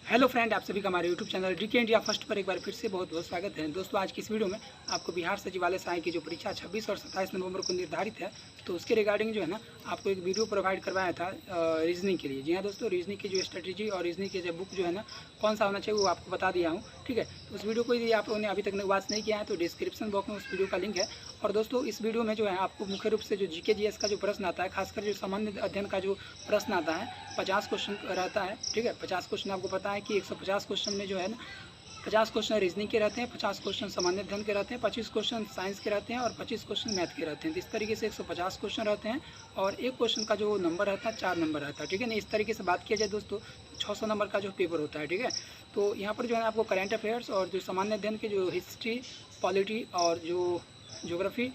Hello friend, आप सभी का हमारे YouTube channel GK India first पर एक बार फिर से बहुत बहुत स्वागत है। दोस्तों, आज की इस वीडियो में आपको बिहार सचिवालय सहायक की जो परीक्षा 26 और 27 नवंबर को निर्धारित है, तो उसके रिगार्डिंग जो है ना आपको एक वीडियो प्रोवाइड करवाया था रीजनिंग के लिए। जी हाँ दोस्तों, रीजनिंग की जो स्ट्रेटेजी और रीजनिंग की जो बुक जो है ना कौन सा होना चाहिए वो आपको बता दिया हूँ। ठीक है, तो उस वीडियो को यदि आप लोगों ने अभी तक वॉच नहीं किया है तो डिस्क्रिप्शन बॉक्स में उस वीडियो का लिंक है। और दोस्तों, इस वीडियो में जो है आपको मुख्य रूप से जो जीके जीएस का जो प्रश्न आता है, खासकर जो सामान्य अध्ययन का जो प्रश्न आता है 50 क्वेश्चन रहता है। ठीक है, 50 क्वेश्चन आपको पता है कि 150 क्वेश्चन में जो है ना 50 क्वेश्चन रीजनिंग के रहते हैं, 50 क्वेश्चन सामान्य अध्ययन के रहते हैं, 25 क्वेश्चन साइंस के रहते हैं और 25 क्वेश्चन मैथ के रहते हैं। तो इस तरीके से 150 क्वेश्चन रहते हैं और एक क्वेश्चन का जो नंबर रहता है 4 नंबर रहता है। ठीक है ना, इस तरीके से बात किया जाए दोस्तों तो 600 नंबर का जो पेपर होता है। ठीक है, तो यहाँ पर जो है आपको करंट अफेयर्स और जो सामान्य अध्ययन के जो हिस्ट्री, पॉलिटी और जो ज्योग्राफी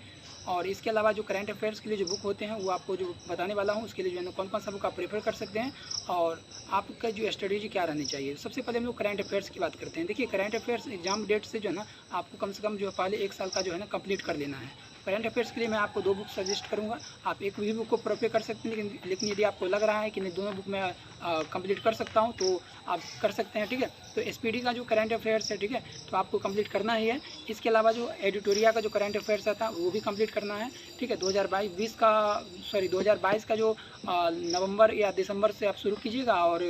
और इसके अलावा जो करंट अफेयर्स के लिए जो बुक होते हैं वो आपको जो बताने वाला हूँ, उसके लिए जो है कौन कौन सा बुक आप प्रेफर कर सकते हैं और आपका जो स्ट्रेटेजी क्या रहनी चाहिए। सबसे पहले हम लोग करंट अफेयर्स की बात करते हैं। देखिए, करंट अफेयर्स एग्जाम डेट से जो है ना आपको कम से कम जो है पहले 1 साल का जो है ना कंप्लीट कर लेना है। करंट अफेयर्स के लिए मैं आपको 2 बुक सजेस्ट करूँगा। आप एक भी बुक को प्रेफर कर सकते हैं, लेकिन यदि आपको लग रहा है कि नहीं दोनों बुक मैं कंप्लीट कर सकता हूँ तो आप कर सकते हैं। ठीक है, तो एसपीडी का जो करंट अफेयर्स है, ठीक है, तो आपको कंप्लीट करना ही है। इसके अलावा जो एडिटोरिया का जो करंट अफेयर्स आता है वो भी कंप्लीट करना है। ठीक है, 2022 का जो नवंबर या दिसंबर से आप शुरू कीजिएगा और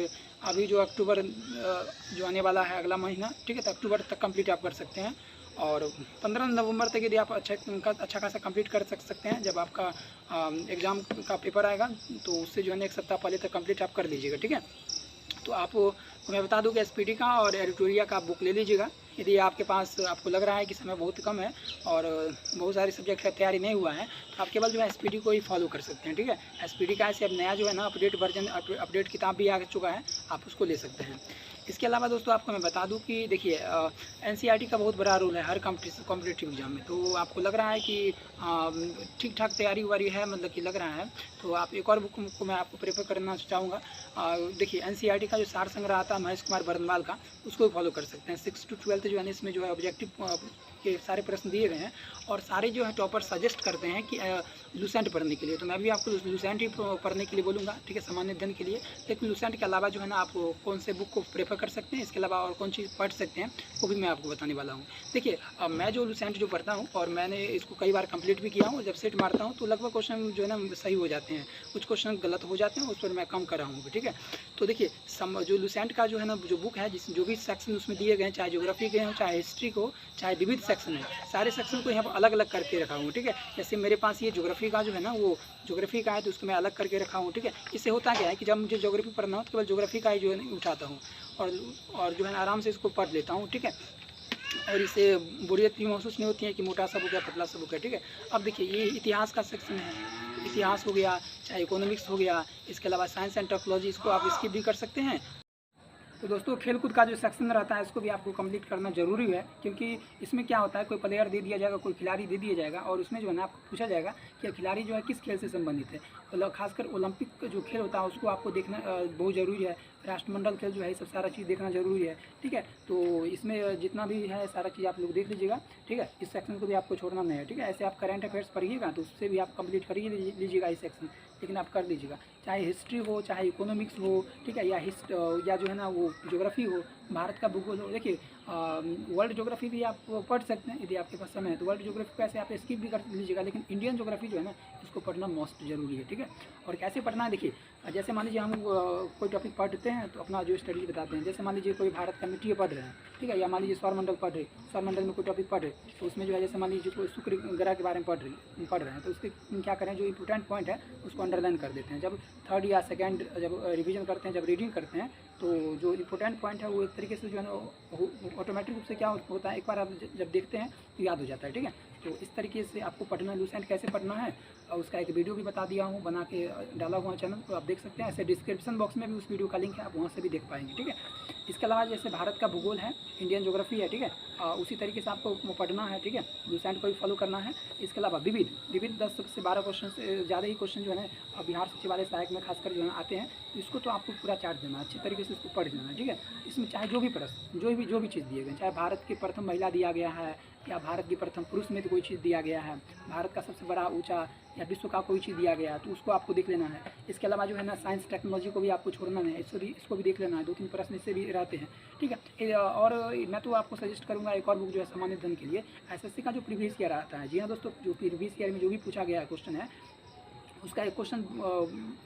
अभी जो अक्टूबर जो आने वाला है अगला महीना, ठीक है, तो अक्टूबर तक कंप्लीट आप कर सकते हैं। और 15 नवंबर तक यदि आप अच्छा खासा कंप्लीट कर सकते हैं, जब आपका एग्ज़ाम का पेपर आएगा तो उससे जो है ना 1 सप्ताह पहले तक कंप्लीट आप कर लीजिएगा। ठीक है, तो आपको मैं बता दूं कि एसपीडी का और एडिटोरिया का बुक ले लीजिएगा यदि आपके पास आपको लग रहा है कि समय बहुत कम है और बहुत सारे सब्जेक्ट का तैयारी नहीं हुआ है, तो आप केवल जो है एसपीडी को ही फॉलो कर सकते हैं। ठीक है, एसपीडी का ऐसे अब नया जो है ना अपडेट किताब भी आ चुका है, आप उसको ले सकते हैं। इसके अलावा दोस्तों आपको मैं बता दूं कि देखिए एनसीईआरटी का बहुत बड़ा रोल है हर कॉम्पिटिटिव एग्जाम में। तो आपको लग रहा है कि ठीक ठाक तैयारी वारी है, मतलब कि लग रहा है, तो आप एक और बुक को मैं आपको प्रेफर करना चाहूँगा। देखिए, एनसीईआरटी का जो सार संग्रह आता है महेश कुमार बरनवाल का, उसको भी फॉलो कर सकते हैं। 6 to 12 जो है ना इसमें जो है ऑब्जेक्टिव के सारे प्रश्न दिए गए हैं और सारे जो है टॉपर सजेस्ट करते हैं कि लूसेंट पढ़ने के लिए, तो मैं भी आपको लूसेंट ही पढ़ने के लिए बोलूँगा। ठीक है, सामान्य अध्ययन के लिए। लेकिन लूसेंट के अलावा जो है ना आप कौन से बुक को प्रेफर कर सकते हैं, इसके अलावा और कौन चीज़ पढ़ सकते हैं वो भी मैं आपको बताने वाला हूँ। देखिए, मैं जो लूसेंट जो पढ़ता हूँ और मैंने इसको कई बार कंप्लीट भी किया हूँ, जब सेट मारता हूँ तो लगभग क्वेश्चन जो है ना सही हो जाते हैं, कुछ क्वेश्चन गलत हो जाते हैं, उस पर मैं कम कर रहा हूँ। ठीक है, तो देखिए जो लूसेंट का जो है ना जो बुक है, जो भी सेक्शन उसमें दिए गए हैं, चाहे ज्योग्राफी के हों, चाहे हिस्ट्री को, चाहे विविध सेक्शन है, सारे सेक्शन को यहाँ पर अलग अलग करके रखा हूँ। ठीक है, जैसे मेरे पास ये ज्योग्राफी का जो है ना वो ज्योग्राफी का है तो उसको मैं अलग करके रखा हूँ। ठीक है, इससे होता क्या है कि जब मुझे ज्योग्राफी पढ़ना हो तो केवल ज्योग्राफी का ही जो है उठाता हूँ और जो है आराम से इसको पढ़ लेता हूँ। ठीक है, और इससे बोरियत भी महसूस नहीं होती है कि मोटा सा बुक है, पतला सा बुक है। ठीक है, अब देखिए ये इतिहास का सेक्शन है, इतिहास हो गया, चाहे इकोनॉमिक्स हो गया, इसके अलावा साइंस एंड टेक्नोलॉजी, इसको आप स्किप भी कर सकते हैं। तो दोस्तों, खेलकूद का जो सेक्शन रहता है इसको भी आपको कंप्लीट करना जरूरी है, क्योंकि इसमें क्या होता है, कोई प्लेयर दे दिया जाएगा, कोई खिलाड़ी दे दिया जाएगा और उसमें जो है ना आपको पूछा जाएगा कि खिलाड़ी जो है किस खेल से संबंधित है। मतलब खासकर ओलंपिक जो खेल होता है उसको आपको देखना बहुत ज़रूरी है। राष्ट्रमंडल खेल जो है ये सब सारा चीज़ देखना जरूरी है। ठीक है, तो इसमें जितना भी है सारा चीज़ आप लोग देख लीजिएगा। ठीक है, इस सेक्शन को भी आपको छोड़ना नहीं है। ठीक है, ऐसे आप करंट अफेयर्स पढ़िएगा तो उससे भी आप कंप्लीट कर ही लीजिएगा इस सेक्शन, लेकिन आप कर लीजिएगा, चाहे हिस्ट्री हो, चाहे इकोनॉमिक्स हो। ठीक है, या जो है ना वो ज्योग्राफी हो, भारत का भूगोल हो। देखिए, वर्ल्ड ज्योग्राफी भी आप पढ़ सकते हैं यदि आपके पास समय है, तो वर्ल्ड ज्योग्राफी को ऐसे आप स्किप भी कर लीजिएगा, लेकिन इंडियन ज्योग्राफी जो है ना इसको पढ़ना मोस्ट जरूरी है। ठीक है, और कैसे पढ़ना है, देखिए जैसे मान लीजिए हम कोई टॉपिक पढ़ते हैं तो अपना जो स्टडी बताते हैं। जैसे मान लीजिए कोई भारत का मिट्टी पढ़ रहे हैं, ठीक है, या मान लीजिए सौरमंडल पढ़ रहे, सौरमंडल में कोई टॉपिक पढ़ रहे, तो उसमें जो है जैसे मान लीजिए कोई शुक्र ग्रह के बारे में पढ़ रहे हैं, तो उसके क्या करें, जो इंपॉर्टेंट पॉइंट है उसको अंडरलाइन कर देते हैं। जब थर्ड या सेकेंड जब रिविजन करते हैं, जब रीडिंग करते हैं, तो जो इंपॉर्टेंट पॉइंट है वो एक तरीके से जो है ना ऑटोमेटिक रूप से क्या होता है, एक बार आप जब देखते हैं तो याद हो जाता है। ठीक है, तो इस तरीके से आपको पढ़ना, लूसेंट कैसे पढ़ना है और उसका एक वीडियो भी बता दिया हूँ, बना के डाला हुआ चैनल, तो आप देख सकते हैं। ऐसे डिस्क्रिप्शन बॉक्स में भी उस वीडियो का लिंक है, आप वहाँ से भी देख पाएंगे। ठीक है, इसके अलावा जैसे भारत का भूगोल है, इंडियन ज्योग्राफी है, ठीक है, उसी तरीके से आपको पढ़ना है। ठीक है, लूसेंट को भी फॉलो करना है। इसके अलावा विविध 10 से 12 क्वेश्चन से ज़्यादा ही क्वेश्चन जो है बिहार सचिवालय सहायक में खासकर जो है आते हैं, इसको तो आपको पूरा चार्ट देना है, अच्छी तरीके से इसको पढ़ लेना है। ठीक है, इसमें चाहे जो भी प्रश्न, जो भी चीज़ दिए गए, चाहे भारत की प्रथम महिला दिया गया है या भारत की प्रथम पुरुष में तो कोई चीज़ दिया गया है, भारत का सबसे बड़ा ऊंचा या विश्व का कोई चीज़ दिया गया है तो उसको आपको देख लेना है। इसके अलावा जो है ना साइंस टेक्नोलॉजी को भी आपको छोड़ना नहीं है, इसको भी देख लेना है। 2-3 प्रश्न इससे भी रहते हैं, ठीक है। और मैं तो आपको सजेस्ट करूँगा एक और बुक जो है सामान्य अध्ययन के लिए, एसएससी का जो प्रीवियस ईयर आता है। जी हाँ दोस्तों, जो प्रीवियस ईयर में जो भी पूछा गया है क्वेश्चन है, उसका एक क्वेश्चन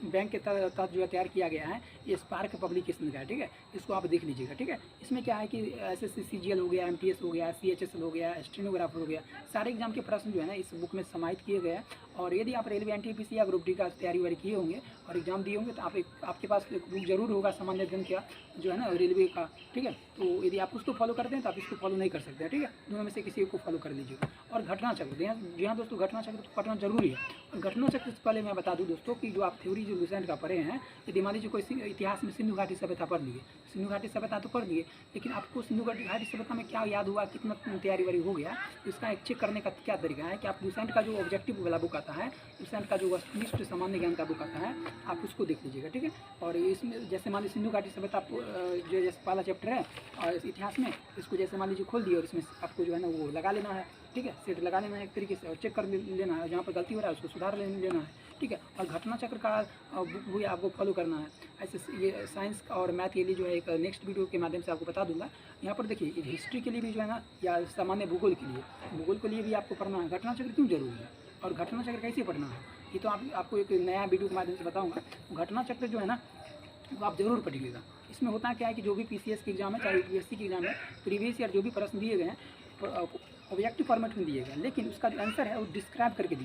बैंक के तहत जो है तैयार किया गया है, ये स्पार्क पब्लिकेशन का है, ठीक है। इसको आप देख लीजिएगा, ठीक है। इसमें क्या है कि एसएससी सीजीएल हो गया, एमटीएस हो गया, सीएचएसएल हो गया, स्टेनोग्राफर हो गया, सारे एग्जाम के प्रश्न जो है ना इस बुक में समाहित किए गए हैं। और यदि आप रेलवे एनटीपीसी या ग्रुप डी का तैयारी वारी किए होंगे और एग्जाम दिए होंगे तो आपके पास एक बुक जरूर होगा सामान्य अध्ययन का जो है ना रेलवे का, ठीक है। तो यदि आप उसको फॉलो करते हैं तो आप इसको फॉलो नहीं कर सकते हैं, ठीक है। दोनों में से किसी एक को फॉलो कर लीजिएगा। और घटना चक्र, जी हाँ दोस्तों, घटना चक्र तो पढ़ना जरूरी है। और घटना चक्र से पहले मैं बता दूं दोस्तों कि जो आप थ्योरी जो लुसेंट का पढ़े हैं, यदि मान लीजिए कोई इतिहास में सिंधु घाटी सभ्यता पढ़ लिए, सिंधु घाटी सभ्यता तो पढ़ लिए, लेकिन आपको सिंधु घाटी सभ्यता में क्या याद हुआ, कितना तैयारी वारी हो गया, इसका एक चेक करने का क्या तरीका है कि आप लुसेंट का जो ऑब्जेक्टिव वाला बुक आता है, लुसेंट का जो वस्तुनिष्ठ सामान्य ज्ञान का बुक आता है, आप उसको देख लीजिएगा, ठीक है। और इसमें जैसे मान लीजिए सिंधु घाटी सभ्यता जो जैसे पहला चैप्टर है और इतिहास में, इसको जैसे मान लीजिए खोल दिए और इसमें आपको जो है ना वो लगा लेना है, ठीक है, सेट लगा लेना है एक तरीके से और चेक कर लेना है, जहाँ पर गलती हो रहा है उसको सुधार लेना है, ठीक है। और घटना चक्र का बुक भी आपको फॉलो करना है। ऐसे ये साइंस और मैथ के लिए जो है एक नेक्स्ट वीडियो के माध्यम से आपको बता दूंगा। यहाँ पर देखिए हिस्ट्री के लिए भी जो है ना, या सामान्य भूगोल के लिए भी आपको पढ़ना है घटना चक्र क्यों जरूरी है और घटना चक्र कैसे पढ़ना है, ये तो आपको एक नया वीडियो के माध्यम से बताऊँगा। घटना चक्र जो है ना वो आप जरूर पढ़िएगा। इसमें होता क्या है कि जो भी पीसीएस की एग्जाम है, चाहे यूपीएससी की एग्जाम है, प्रीवियस ईयर जो भी प्रश्न दिए गए हैं ऑब्जेक्टिव फॉर्मेट में दिए गए, लेकिन उसका जो आंसर है वो डिस्क्राइब करके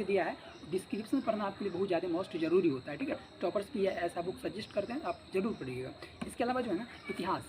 दिया है। डिस्क्रिप्शन पढ़ना आपके लिए बहुत ज़्यादा मोस्ट जरूरी होता है, ठीक है। टॉपर्स भी ऐसा बुक सजेस्ट करते हैं, आप जरूर पढ़िएगा। इसके अलावा जो है ना इतिहास,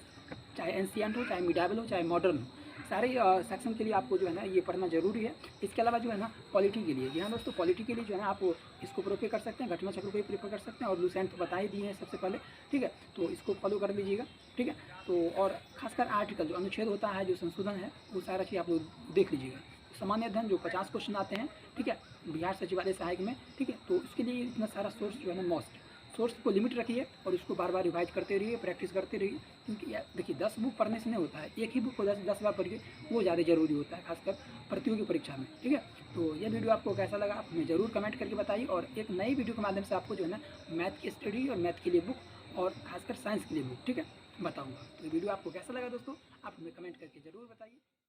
चाहे एंशिएंट हो, चाहे मिडावल हो, चाहे मॉडर्न हो, सारे सेक्शन के लिए आपको जो है ना ये पढ़ना जरूरी है। इसके अलावा जो है ना पॉलिटी के लिए, जी हाँ दोस्तों, पॉलिटी के लिए जो है ना आप इसको प्रिपेयर कर सकते हैं, घटना चक्र को भी प्रिपेयर कर सकते हैं और लुसेंट तो बता ही दिए हैं सबसे पहले, ठीक है। तो इसको फॉलो कर लीजिएगा, ठीक है। तो और खासकर आर्टिकल जो अनुच्छेद होता है, जो संशोधन है, वो सारा चीज़ आप लोग देख लीजिएगा। सामान्य अध्ययन जो 50 क्वेश्चन आते हैं, ठीक है, बिहार सचिवालय सहायक में, ठीक है। तो इसके लिए इतना सारा सोर्स जो है ना मस्ट सोर्स को लिमिट रखिए और उसको बार बार रिवाइज करते रहिए, प्रैक्टिस करते रहिए। क्योंकि देखिए 10 बुक पढ़ने से नहीं होता है, एक ही बुक को 10 बार पढ़िए, वो ज़्यादा जरूरी होता है, खासकर प्रतियोगी परीक्षा में, ठीक है। तो ये वीडियो आपको कैसा लगा आप हमें ज़रूर कमेंट करके बताइए। और एक नई वीडियो के माध्यम से आपको जो है ना मैथ की स्टडी और मैथ के लिए बुक और खासकर साइंस के लिए बुक, ठीक है, बताऊँगा। तो ये वीडियो आपको कैसा लगा दोस्तों, आप हमें कमेंट करके ज़रूर बताइए।